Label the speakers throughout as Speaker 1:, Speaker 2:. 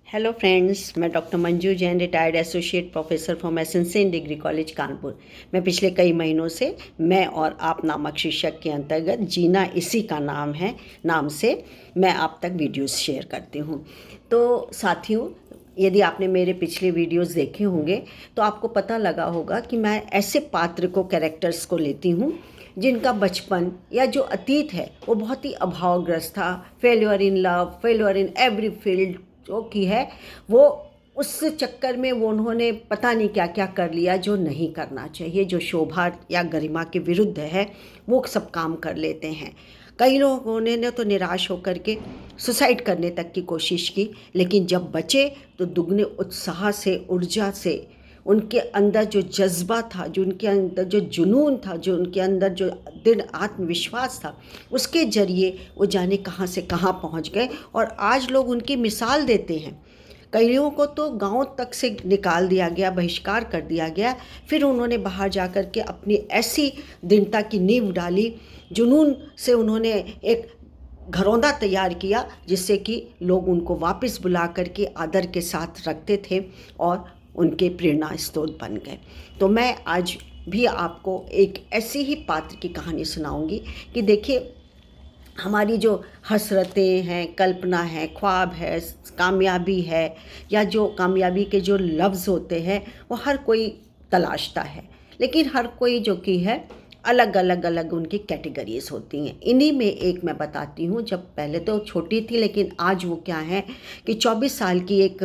Speaker 1: Hello friends, मैं doctor Manju Jain, retired associate professor from essential degree college Kanpur. मैं पिछले कई महीनों से मैं और आप नामक शीर्षक के अंतर्गत जीना इसी का नाम है नाम से मैं आप तक वीडियोस शेयर करती हूँ। तो साथियों, यदि आपने मेरे पिछले वीडियोस देखे होंगे तो आपको पता लगा होगा कि मैं ऐसे पात्र को, कैरेक्टर्स को लेती हूँ जिनका बचपन या जो अतीत है वो बहुत ही अभावग्रस्त था। Failure in love, failure in every field जो की है वो, उस चक्कर में वो उन्होंने पता नहीं क्या क्या कर लिया जो नहीं करना चाहिए, जो शोभा या गरिमा के विरुद्ध है वो सब काम कर लेते हैं। कई लोगों ने तो निराश होकर के सुसाइड करने तक की कोशिश की, लेकिन जब बचे तो दुगने उत्साह से, ऊर्जा से, उनके अंदर जो जज्बा था, जो उनके अंदर जो जुनून था, जो उनके अंदर जो दृढ़ आत्मविश्वास था, उसके जरिए वो जाने कहाँ से कहाँ पहुँच गए और आज लोग उनकी मिसाल देते हैं। कई लोगों को तो गांव तक से निकाल दिया गया, बहिष्कार कर दिया गया, फिर उन्होंने बाहर जा कर के अपनी ऐसी दृढ़ता की नींव डाली, जुनून से उन्होंने एक घरौंदा तैयार किया जिससे कि लोग उनको वापस बुला करके आदर के साथ रखते थे और उनके प्रेरणा स्रोत बन गए। तो मैं आज भी आपको एक ऐसी ही पात्र की कहानी सुनाऊंगी कि देखिए, हमारी जो हसरतें हैं, कल्पना है, ख्वाब है, कामयाबी है, या जो कामयाबी के जो लफ्ज़ होते हैं वो हर कोई तलाशता है, लेकिन हर कोई जो कि है अलग अलग उनकी कैटेगरीज होती हैं। इन्हीं में एक मैं बताती हूँ। जब पहले तो छोटी थी, लेकिन आज वो क्या है कि 24 साल की एक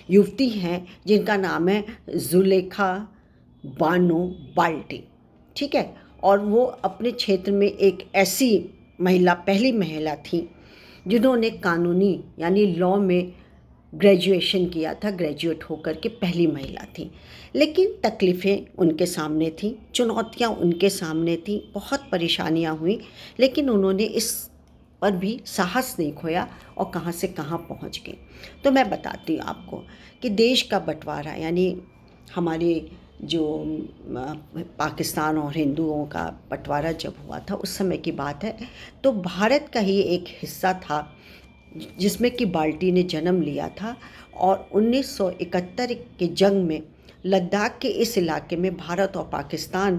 Speaker 1: युवती हैं जिनका नाम है जुलेखा बानो बाल्टी, ठीक है। और वो अपने क्षेत्र में एक ऐसी महिला, पहली महिला थी जिन्होंने कानूनी यानी लॉ में ग्रेजुएशन किया था, ग्रेजुएट होकर के पहली महिला थी। लेकिन तकलीफ़ें उनके सामने थीं, चुनौतियां उनके सामने थीं, बहुत परेशानियां हुई, लेकिन उन्होंने इस पर भी साहस नहीं खोया और कहाँ से कहाँ पहुँच गए। तो मैं बताती हूँ आपको कि देश का बंटवारा यानी हमारे जो पाकिस्तान और हिंदुओं का बंटवारा जब हुआ था उस समय की बात है, तो भारत का ही एक हिस्सा था जिसमें कि बाल्टी ने जन्म लिया था। और 1971 के जंग में लद्दाख के इस इलाके में भारत और पाकिस्तान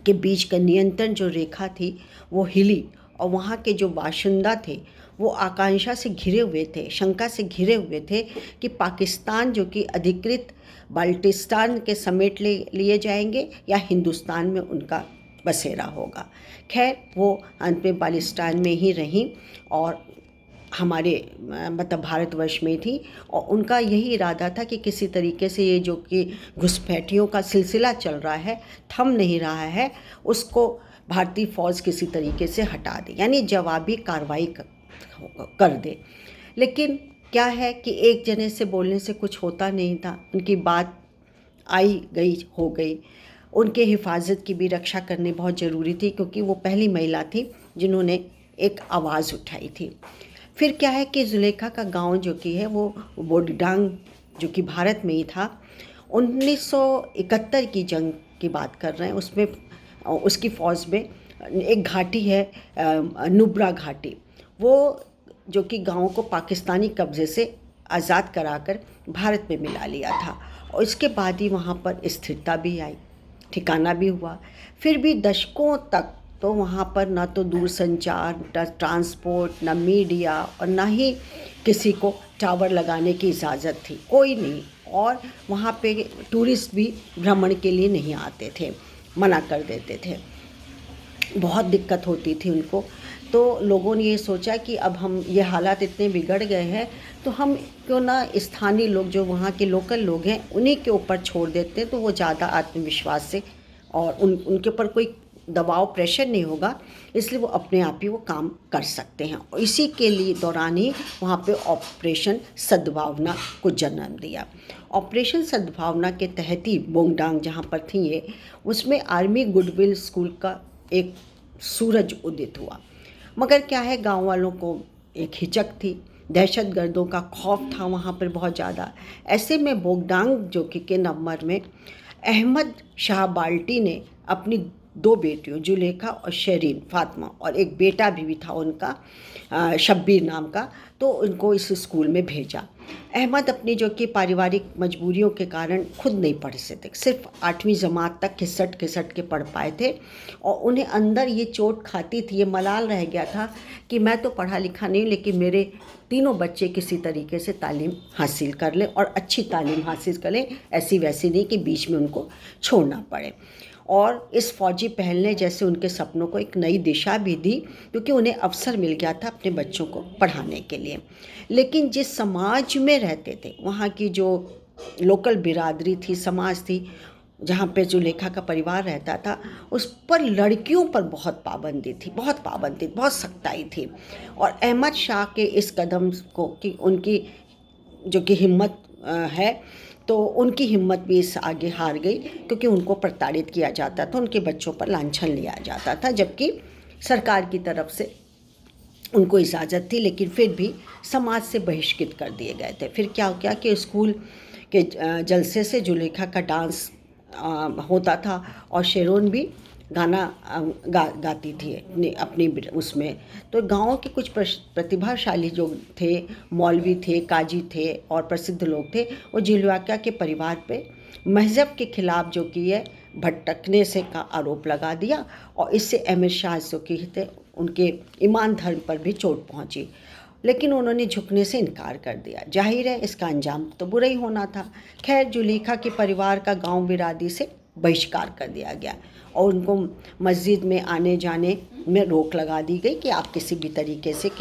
Speaker 1: के बीच का नियंत्रण जो रेखा थी वो हिली और वहाँ के जो बाशिंदा थे वो आकांक्षा से घिरे हुए थे, शंका से घिरे हुए थे कि पाकिस्तान जो कि अधिकृत बाल्टिस्तान के समेट लिए जाएंगे या हिंदुस्तान में उनका बसेरा होगा। खैर, वो अंत में बाल्टिस्तान में ही रहीं और हमारे मतलब भारतवर्ष में थी, और उनका यही इरादा था कि किसी तरीके से ये जो कि घुसपैठियों का सिलसिला चल रहा है, थम नहीं रहा है, उसको भारतीय फ़ौज किसी तरीके से हटा दे, यानी जवाबी कार्रवाई कर दे। लेकिन क्या है कि एक जने से बोलने से कुछ होता नहीं था, उनकी बात आई गई हो गई। उनके हिफाजत की भी रक्षा करनी बहुत ज़रूरी थी क्योंकि वो पहली महिला थी जिन्होंने एक आवाज़ उठाई थी। फिर क्या है कि जुलेखा का गांव जो कि है वो बोडीडांग जो कि भारत में ही था। 1971 की जंग की बात कर रहे हैं, उसमें उसकी फ़ौज में एक घाटी है नुब्रा घाटी, वो जो कि गांव को पाकिस्तानी कब्ज़े से आज़ाद कराकर भारत में मिला लिया था। और इसके बाद ही वहाँ पर स्थिरता भी आई, ठिकाना भी हुआ। फिर भी दशकों तक तो वहाँ पर ना तो दूरसंचार, न ट्रांसपोर्ट, न मीडिया और ना ही किसी को टावर लगाने की इजाज़त थी, कोई नहीं। और वहाँ पे टूरिस्ट भी भ्रमण के लिए नहीं आते थे, मना कर देते थे, बहुत दिक्कत होती थी उनको। तो लोगों ने ये सोचा कि अब हम ये हालात इतने बिगड़ गए हैं तो हम क्यों ना स्थानीय लोग, जो वहाँ के लोकल लोग हैं, उन्हीं के ऊपर छोड़ देते हैं, तो वो ज़्यादा आत्मविश्वास से और उनके ऊपर कोई दबाव, प्रेशर नहीं होगा, इसलिए वो अपने आप ही वो काम कर सकते हैं। और इसी के लिए दौरान ही वहाँ पे ऑपरेशन सद्भावना को जन्म दिया। ऑपरेशन सद्भावना के तहत ही बोंगडांग जहाँ पर थी ये, उसमें आर्मी गुडविल स्कूल का एक सूरज उदित हुआ। मगर क्या है, गांव वालों को एक हिचक थी, दहशतगर्दों का खौफ था वहाँ पर बहुत ज़्यादा। ऐसे में बोगडांग जो कि के नंबर में अहमद शाह बाल्टी ने अपनी 2 बेटियों जुलेखा और शेरीन फातिमा, और एक बेटा भी था उनका शब्बीर नाम का, तो उनको इस स्कूल में भेजा। अहमद अपनी जो कि पारिवारिक मजबूरियों के कारण खुद नहीं पढ़ सकते, सिर्फ 8वीं जमात तक घिसट घिसट के पढ़ पाए थे, और उन्हें अंदर ये चोट खाती थी, ये मलाल रह गया था कि मैं तो पढ़ा लिखा नहीं, लेकिन मेरे तीनों बच्चे किसी तरीके से तालीम हासिल कर लें, और अच्छी तालीम हासिल करें, ऐसी वैसी नहीं कि बीच में उनको छोड़ना पड़े। और इस फौजी पहल ने जैसे उनके सपनों को एक नई दिशा भी दी, क्योंकि उन्हें अवसर मिल गया था अपने बच्चों को पढ़ाने के लिए। लेकिन जिस समाज में रहते थे, वहाँ की जो लोकल बिरादरी थी, समाज थी, जहाँ पे जुलेखा का परिवार रहता था, उस पर लड़कियों पर बहुत पाबंदी थी, बहुत सख्ताई थी। और अहमद शाह के इस कदम को कि उनकी जो कि हिम्मत है, तो उनकी हिम्मत भी इस आगे हार गई, क्योंकि उनको प्रताड़ित किया जाता था, उनके बच्चों पर लांछन लिया जाता था, जबकि सरकार की तरफ से उनको इजाज़त थी, लेकिन फिर भी समाज से बहिष्कृत कर दिए गए थे। फिर क्या हो गया कि स्कूल के जलसे से जुलेखा का डांस होता था, और शेरोन भी गाना गाती थी अपनी उसमें। तो गाँव के कुछ प्रतिभाशाली जो थे, मौलवी थे, काजी थे और प्रसिद्ध लोग थे, वो जुलेखा के परिवार पे मज़हब के खिलाफ जो कि है भटकने से का आरोप लगा दिया, और इससे अहमद शाह जो कि थे उनके ईमान धर्म पर भी चोट पहुंची। लेकिन उन्होंने झुकने से इनकार कर दिया। जाहिर है इसका अंजाम तो बुरा ही होना था। खैर, जुलेखा के परिवार का गांव बिरादरी से बहिष्कार कर दिया गया, और उनको मस्जिद में आने जाने में रोक लगा दी गई कि आप किसी भी तरीके से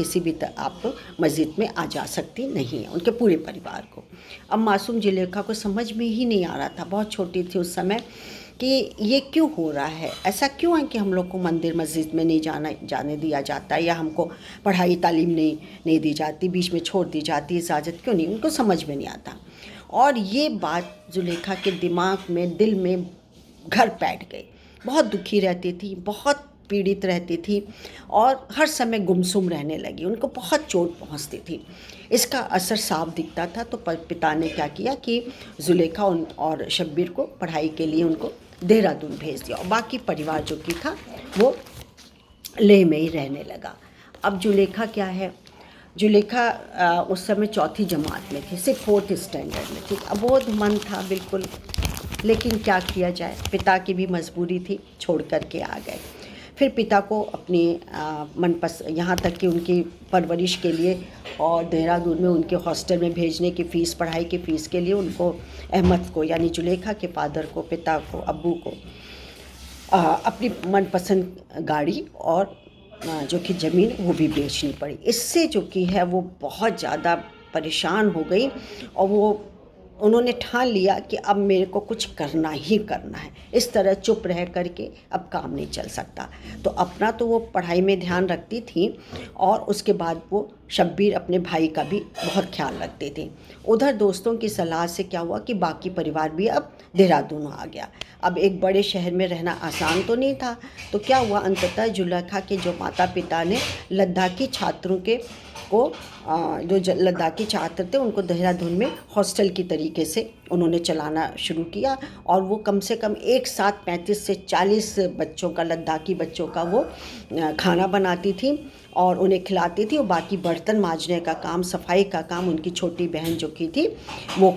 Speaker 1: आप मस्जिद में आ जा सकती नहीं है, उनके पूरे परिवार को। अब मासूम जुलेखा को समझ में ही नहीं आ रहा था, बहुत छोटी थी उस समय, कि ये क्यों हो रहा है, ऐसा क्यों है कि हम लोग को मंदिर मस्जिद में नहीं जाने दिया जाता है, या हमको पढ़ाई तालीम नहीं दी जाती, बीच में छोड़ दी जाती, इजाज़त क्यों नहीं, उनको समझ में नहीं आता। और ये बात जुलेखा के दिमाग में, दिल में घर बैठ गई। बहुत दुखी रहती थी, बहुत पीड़ित रहती थी, और हर समय गुमसुम रहने लगी, उनको बहुत चोट पहुंचती थी। इसका असर साफ दिखता था। तो पिता ने क्या किया कि जुलेखा और शब्बीर को पढ़ाई के लिए उनको देहरादून भेज दिया, और बाकी परिवार जो कि था वो लेह में ही रहने लगा। अब जुलेखा क्या है, जुलेखा उस समय 4वीं जमात में थी, सिर्फ 4th स्टैंडर्ड में थी, अबोध मन था बिल्कुल। लेकिन क्या किया जाए, पिता की भी मजबूरी थी, छोड़ कर के आ गए। फिर पिता को अपनी मनपसंद, यहाँ तक कि उनकी परवरिश के लिए और देहरादून में उनके हॉस्टल में भेजने की फ़ीस, पढ़ाई की फ़ीस के लिए उनको, अहमद को यानी जुलेखा के फादर को, पिता को, अब्बू को अपनी मनपसंद गाड़ी और जो कि ज़मीन वो भी बेचनी पड़ी। इससे जो कि है वो बहुत ज़्यादा परेशान हो गई, और उन्होंने ठान लिया कि अब मेरे को कुछ करना ही करना है, इस तरह चुप रह करके अब काम नहीं चल सकता। तो अपना तो वो पढ़ाई में ध्यान रखती थी, और उसके बाद वो शब्बीर अपने भाई का भी बहुत ख्याल रखते थे। उधर दोस्तों की सलाह से क्या हुआ कि बाकी परिवार भी अब देहरादून आ गया। अब एक बड़े शहर में रहना आसान तो नहीं था, तो क्या हुआ, अंततः जुलेखा के जो माता पिता ने लद्दाखी छात्रों को जो लद्दाखी छात्र थे उनको देहरादून में हॉस्टल की तरीके से उन्होंने चलाना शुरू किया, और वो कम से कम एक साथ 35 से 40 बच्चों का, लद्दाखी बच्चों का वो खाना बनाती थी और उन्हें खिलाती थी, और बाकी बर्तन मांजने का काम, सफाई का काम उनकी छोटी बहन जो की थी वो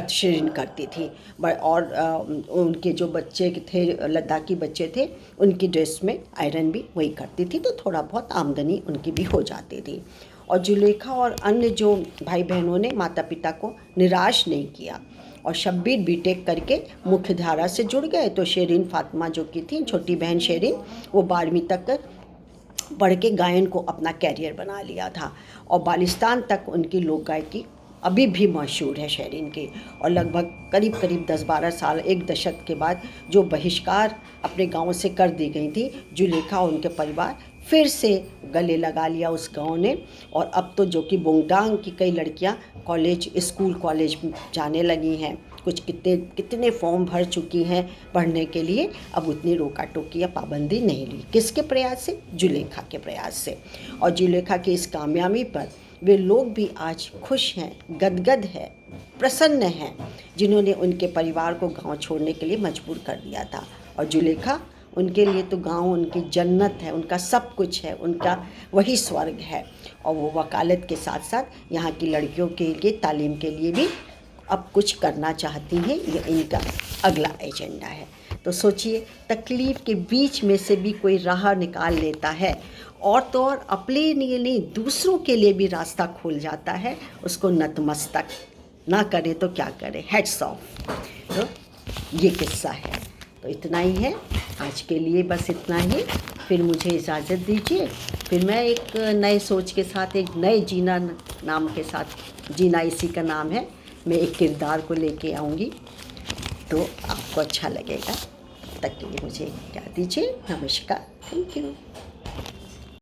Speaker 1: शिरीन करती थी। और उनके जो बच्चे थे, लद्दाखी बच्चे थे, उनकी ड्रेस में आयरन भी वही करती थी, तो थोड़ा बहुत आमदनी उनकी भी हो जाती थी। और जुलेखा और अन्य जो भाई बहनों ने माता पिता को निराश नहीं किया, और शब्बीर बीटेक करके मुख्य धारा से जुड़ गए। तो शेरीन फातिमा जो की थी, छोटी बहन शेरीन, वो 12वीं तक पढ़ के गायन को अपना कैरियर बना लिया था, और बालिस्तान तक उनकी लोक गायकी अभी भी मशहूर है शेरीन की। और लगभग करीब 10-12 साल, एक दशक के बाद जो बहिष्कार अपने गांव से कर दी गई थी, जुलेखा और उनके परिवार फिर से गले लगा लिया उस गांव ने। और अब तो जो कि बोंगडांग की कई लड़कियां स्कूल कॉलेज जाने लगी हैं, कुछ कितने फॉर्म भर चुकी हैं पढ़ने के लिए। अब उतनी रोका टोकी या पाबंदी नहीं ली। किसके प्रयास से? जुलेखा के प्रयास से। और जुलेखा की इस कामयाबी पर वे लोग भी आज खुश हैं, गदगद हैं, प्रसन्न हैं, जिन्होंने उनके परिवार को गांव छोड़ने के लिए मजबूर कर दिया था। और जुलेखा उनके लिए तो गांव उनकी जन्नत है, उनका सब कुछ है, उनका वही स्वर्ग है। और वो वकालत के साथ साथ यहाँ की लड़कियों के लिए तालीम के लिए भी अब कुछ करना चाहती हैं। ये इनका अगला एजेंडा है। तो सोचिए, तकलीफ़ के बीच में से भी कोई राह निकाल लेता है और तो और अपने लिए नहीं दूसरों के लिए भी रास्ता खुल जाता है, उसको नतमस्तक ना करे तो क्या करे, हेड्स ऑफ। तो ये किस्सा है। तो इतना ही है आज के लिए, बस इतना ही। फिर मुझे इजाज़त दीजिए, फिर मैं एक नए सोच के साथ, एक नए जीना नाम के साथ, जीना इसी का नाम है, मैं एक किरदार को लेके आऊँगी, तो आपको अच्छा लगेगा। तब तक के लिए मुझे क्या दीजिए, नमस्कार, थैंक यू।